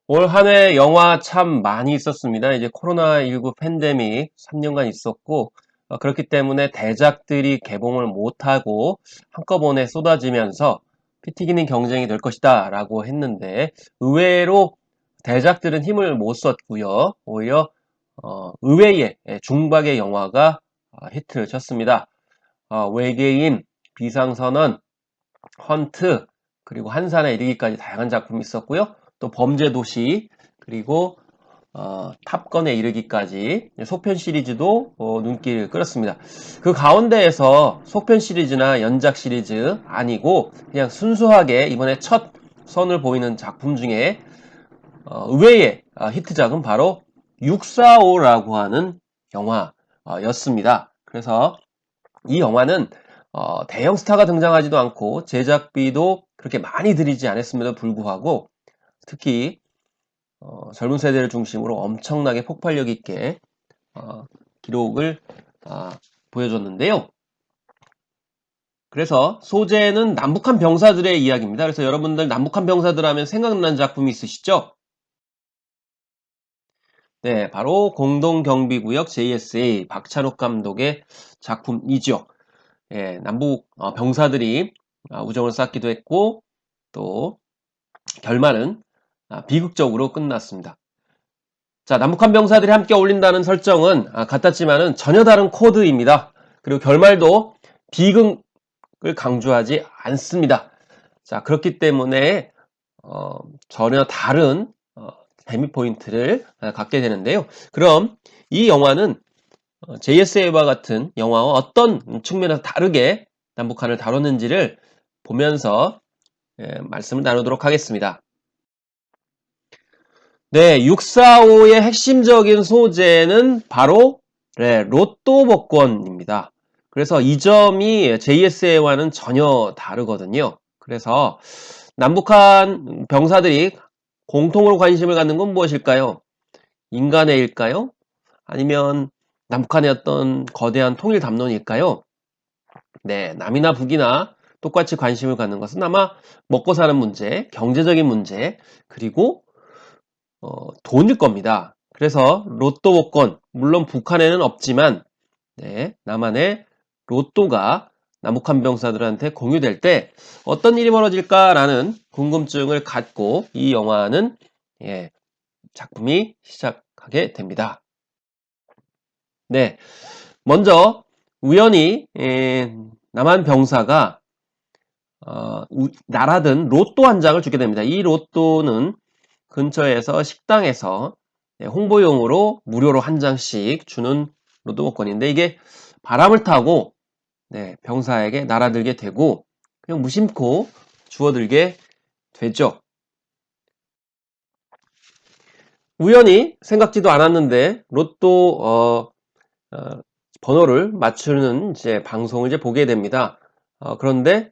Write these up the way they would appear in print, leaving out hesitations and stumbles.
올 한 해 영화 참 많이 있었습니다. 이제 코로나19 팬데믹 3년간 있었고, 그렇기 때문에 대작들이 개봉을 못하고 한꺼번에 쏟아지면서 피 튀기는 경쟁이 될 것이다 라고 했는데, 의외로 대작들은 힘을 못 썼고요. 오히려 의외의 중박의 영화가 히트를 쳤습니다. 외계인, 비상선언, 헌트, 그리고 한산에 이르기까지 다양한 작품이 있었고요. 또 범죄도시, 그리고 탑건에 이르기까지 속편 시리즈도 눈길을 끌었습니다. 그 가운데에서 속편 시리즈나 연작 시리즈 아니고 그냥 순수하게 이번에 첫 선을 보이는 작품 중에 의외의 히트작은 바로 645라고 하는 영화였습니다. 그래서 이 영화는 대형 스타가 등장하지도 않고 제작비도 그렇게 많이 들이지 않았음에도 불구하고 특히 젊은 세대를 중심으로 엄청나게 폭발력 있게 기록을 보여줬는데요. 그래서 소재는 남북한 병사들의 이야기입니다. 그래서 여러분들 남북한 병사들 하면 생각나는 작품이 있으시죠? 네, 바로 공동경비구역 JSA 박찬욱 감독의 작품이죠. 예, 남북 병사들이 우정을 쌓기도 했고 또 결말은 비극적으로 끝났습니다. 자, 남북한 병사들이 함께 어울린다는 설정은 같았지만은 전혀 다른 코드입니다. 그리고 결말도 비극을 강조하지 않습니다. 자, 그렇기 때문에 전혀 다른 재미 포인트를 갖게 되는데요. 그럼 이 영화는 JSA와 같은 영화와 어떤 측면에서 다르게 남북한을 다뤘는지를 보면서 말씀을 나누도록 하겠습니다. 네, 645의 핵심적인 소재는 바로 로또 복권입니다. 그래서 이 점이 JSA와는 전혀 다르거든요. 그래서 남북한 병사들이 공통으로 관심을 갖는 건 무엇일까요? 인간의 일까요? 아니면 남북한의 어떤 거대한 통일 담론일까요? 네, 남이나 북이나 똑같이 관심을 갖는 것은 아마 먹고 사는 문제, 경제적인 문제, 그리고 돈일 겁니다. 그래서 로또 복권, 물론 북한에는 없지만 남한의 로또가 남북한 병사들한테 공유될 때 어떤 일이 벌어질까라는 궁금증을 갖고 이 영화는 작품이 시작하게 됩니다. 네, 먼저 우연히 남한 병사가 날아든 로또 한 장을 주게 됩니다. 이 로또는 근처에서 식당에서 홍보용으로 무료로 한 장씩 주는 로또 복권인데 이게 바람을 타고 병사에게 날아들게 되고 그냥 무심코 주워들게 되죠. 우연히 생각지도 않았는데 로또 번호를 맞추는 이제 방송을 이제 보게 됩니다. 그런데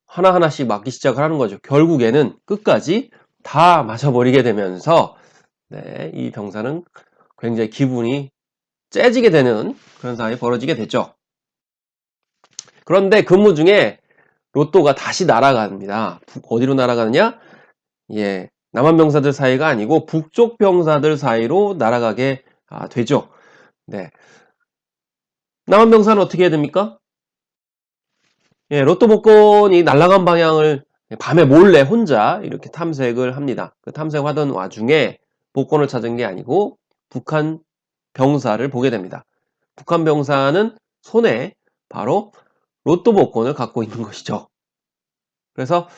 하나하나씩 맞기 시작을 하는 거죠. 결국에는 끝까지 다 맞아버리게 되면서 이 병사는 굉장히 기분이 째지게 되는 그런 상황이 벌어지게 됐죠. 그런데 근무 중에 로또가 다시 날아갑니다. 어디로 날아가느냐? 예, 남한 병사들 사이가 아니고 북쪽 병사들 사이로 날아가게 되죠. 네, 남한 병사는 어떻게 해야 됩니까? 예, 로또 복권이 날아간 방향을 밤에 몰래 혼자 이렇게 탐색을 합니다. 그 탐색하던 와중에 복권을 찾은 게 아니고 북한 병사를 보게 됩니다. 북한 병사는 손에 바로 로또 복권을 갖고 있는 것이죠. 그래서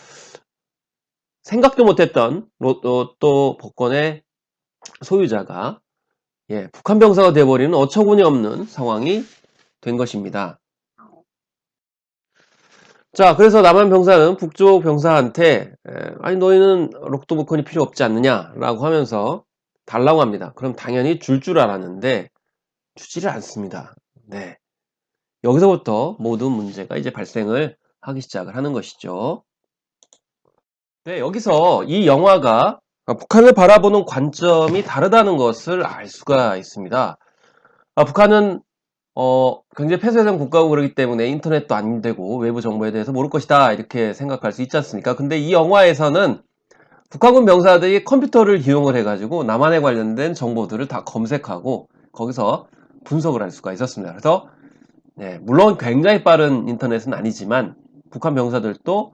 생각도 못했던 로또 복권의 소유자가 북한 병사가 되어버리는 어처구니 없는 상황이 된 것입니다. 자, 그래서 남한 병사는 북쪽 병사한테 아니 너희는 로또 복권이 필요 없지 않느냐라고 하면서 달라고 합니다. 그럼 당연히 줄 알았는데 주지를 않습니다. 네. 여기서부터 모든 문제가 이제 발생을 하기 시작을 하는 것이죠. 네, 여기서 이 영화가 북한을 바라보는 관점이 다르다는 것을 알 수가 있습니다. 북한은 굉장히 폐쇄된 국가고 그러기 때문에 인터넷도 안 되고 외부 정보에 대해서 모를 것이다 이렇게 생각할 수 있지 않습니까? 근데 이 영화에서는 북한군 병사들이 컴퓨터를 이용을 해가지고 남한에 관련된 정보들을 다 검색하고 거기서 분석을 할 수가 있었습니다. 그래서 물론 굉장히 빠른 인터넷은 아니지만 북한 병사들도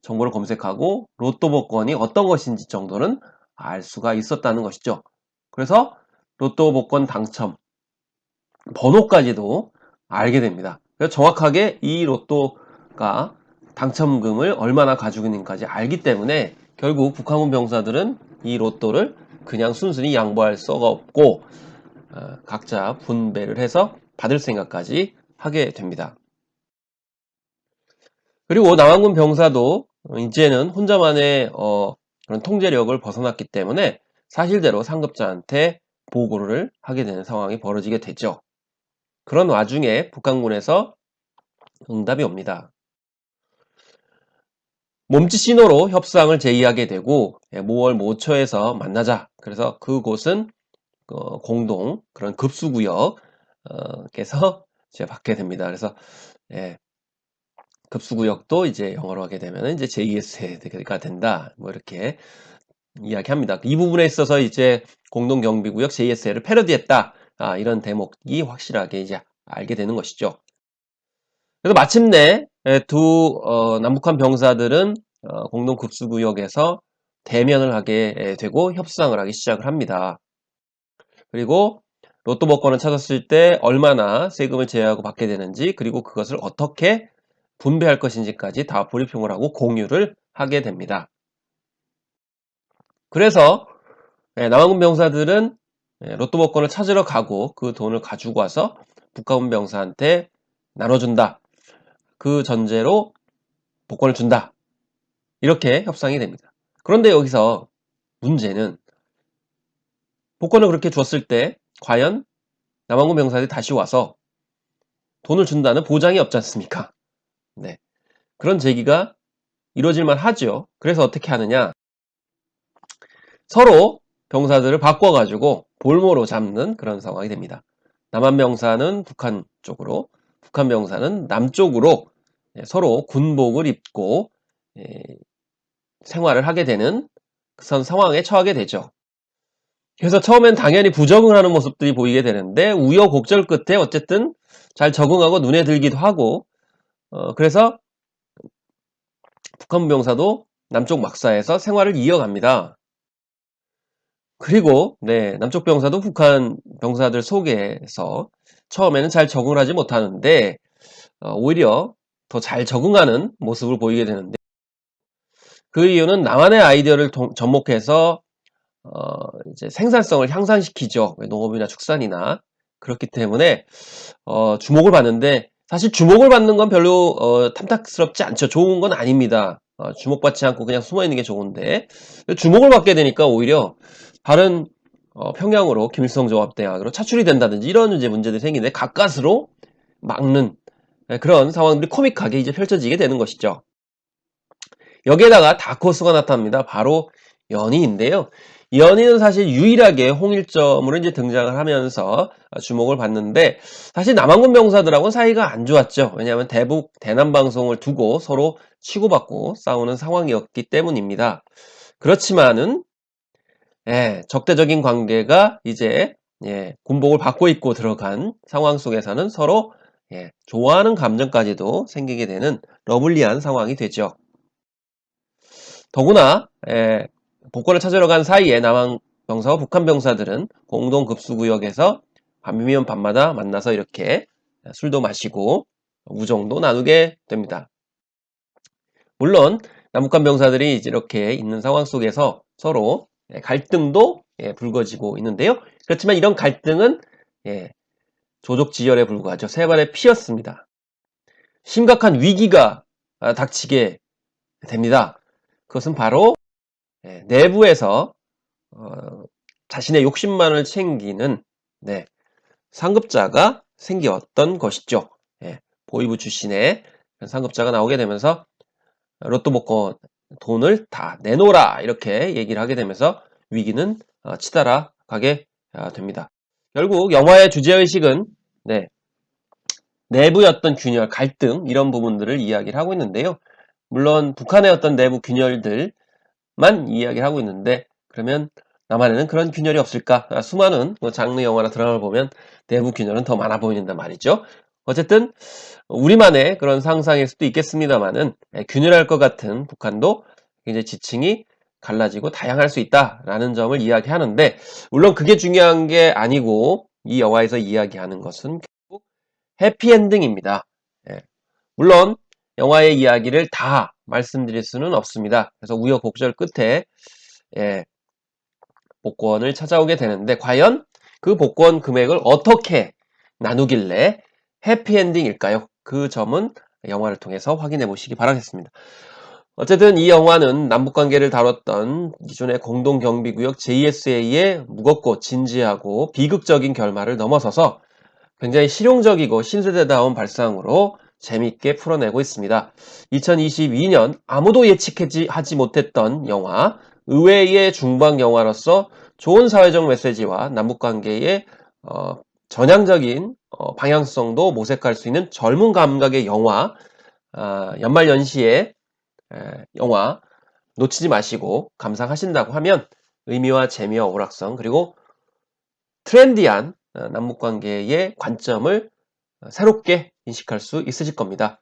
정보를 검색하고 로또 복권이 어떤 것인지 정도는 알 수가 있었다는 것이죠. 그래서 로또 복권 당첨 번호까지도 알게 됩니다. 그래서 정확하게 이 로또가 당첨금을 얼마나 가지고 있는지까지 알기 때문에 결국 북한군 병사들은 이 로또를 그냥 순순히 양보할 수가 없고 각자 분배를 해서 받을 생각까지 하게 됩니다. 그리고 남한군 병사도 이제는 혼자만의 그런 통제력을 벗어났기 때문에 사실대로 상급자한테 보고를 하게 되는 상황이 벌어지게 되죠. 그런 와중에 북한군에서 응답이 옵니다. 몸짓 신호로 협상을 제의하게 되고 5월 모처에서 만나자. 그래서 그곳은 공동 그런 급수구역에서 이제 받게 됩니다. 그래서 급수구역도 이제 영어로 하게 되면 이제 JS가 된다. 뭐 이렇게 이야기합니다. 이 부분에 있어서 이제 공동경비구역 JSL을 패러디했다. 이런 대목이 확실하게 이제 알게 되는 것이죠. 그래서 마침내 두 남북한 병사들은 공동급수구역에서 대면을 하게 되고 협상을 하기 시작을 합니다. 그리고 로또 복권을 찾았을 때 얼마나 세금을 제외하고 받게 되는지 그리고 그것을 어떻게 분배할 것인지까지 다 브리핑을 하고 공유를 하게 됩니다. 그래서 남한군 병사들은 로또 복권을 찾으러 가고 그 돈을 가지고 와서 북한군 병사한테 나눠준다. 그 전제로 복권을 준다. 이렇게 협상이 됩니다. 그런데 여기서 문제는 복권을 그렇게 줬을 때 과연 남한군 병사들이 다시 와서 돈을 준다는 보장이 없지 않습니까? 네. 그런 제기가 이루어질만 하죠. 그래서 어떻게 하느냐? 서로 병사들을 바꿔가지고 볼모로 잡는 그런 상황이 됩니다. 남한 병사는 북한 쪽으로, 북한 병사는 남쪽으로 서로 군복을 입고 생활을 하게 되는 그런 상황에 처하게 되죠. 그래서 처음엔 당연히 부적응을 하는 모습들이 보이게 되는데 우여곡절 끝에 어쨌든 잘 적응하고 눈에 들기도 하고 그래서 북한 병사도 남쪽 막사에서 생활을 이어갑니다. 그리고 남쪽 병사도 북한 병사들 속에서 처음에는 잘 적응을 하지 못하는데 오히려 더 잘 적응하는 모습을 보이게 되는데 그 이유는 남한의 아이디어를 접목해서 이제 생산성을 향상시키죠. 농업이나 축산이나 그렇기 때문에 주목을 받는데 사실 주목을 받는 건 별로 탐탁스럽지 않죠. 좋은 건 아닙니다. 주목받지 않고 그냥 숨어있는 게 좋은데 주목을 받게 되니까 오히려 다른 평양으로 김일성 종합대학으로 차출이 된다든지 이런 이제 문제들이 생기는데 가까스로 막는 그런 상황들이 코믹하게 이제 펼쳐지게 되는 것이죠. 여기에다가 다크호스가 나타납니다. 바로 연희인데요. 연희는 사실 유일하게 홍일점으로 이제 등장을 하면서 주목을 받는데 사실 남한군 병사들하고는 사이가 안 좋았죠. 왜냐하면 대북 대남 방송을 두고 서로 치고받고 싸우는 상황이었기 때문입니다. 그렇지만은 적대적인 관계가 이제 군복을 받고 입고 들어간 상황 속에서는 서로 좋아하는 감정까지도 생기게 되는 러블리한 상황이 되죠. 더구나 복권을 찾으러 간 사이에 남한 병사와 북한 병사들은 공동 급수구역에서 밤이면 밤마다 만나서 이렇게 술도 마시고 우정도 나누게 됩니다. 물론 남북한 병사들이 이제 이렇게 있는 상황 속에서 서로 갈등도 불거지고 있는데요. 그렇지만 이런 갈등은 조족지혈에 불과하죠. 세 발의 피였습니다. 심각한 위기가 닥치게 됩니다. 그것은 바로 내부에서 자신의 욕심만을 챙기는 상급자가 생겼던 것이죠. 보위부 출신의 상급자가 나오게 되면서 로또 복권 돈을 다 내놓으라 이렇게 얘기를 하게 되면서 위기는 치달아 가게 됩니다. 결국 영화의 주제의식은 내부의 어떤 균열, 갈등 이런 부분들을 이야기를 하고 있는데요. 물론 북한의 어떤 내부 균열들 영화만 이야기를 하고 있는데, 그러면 남한에는 그런 균열이 없을까? 수많은 뭐 장르 영화나 드라마를 보면 내부 균열은 더 많아 보인단 말이죠. 어쨌든 우리만의 그런 상상일 수도 있겠습니다만은, 균열할 것 같은 북한도 굉장히 지층이 갈라지고 다양할 수 있다라는 점을 이야기하는데, 물론 그게 중요한 게 아니고 이 영화에서 이야기하는 것은 결국 해피엔딩입니다. 예. 물론 영화의 이야기를 다 말씀드릴 수는 없습니다. 그래서 우여곡절 끝에 예, 복권을 찾아오게 되는데, 과연 그 복권 금액을 어떻게 나누길래 해피엔딩일까요? 그 점은 영화를 통해서 확인해 보시기 바라겠습니다. 어쨌든 이 영화는 남북관계를 다뤘던 기존의 공동경비구역 JSA의 무겁고 진지하고 비극적인 결말을 넘어서서 굉장히 실용적이고 신세대다운 발상으로 재밌게 풀어내고 있습니다. 2022년 아무도 예측하지 못했던 영화, 의외의 중방 영화로서 좋은 사회적 메시지와 남북관계의 전향적인 방향성도 모색할 수 있는 젊은 감각의 영화, 연말연시의 영화 놓치지 마시고 감상하신다고 하면 의미와 재미와 오락성, 그리고 트렌디한 남북관계의 관점을 새롭게 인식할 수 있으실 겁니다.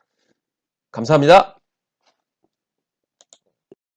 감사합니다.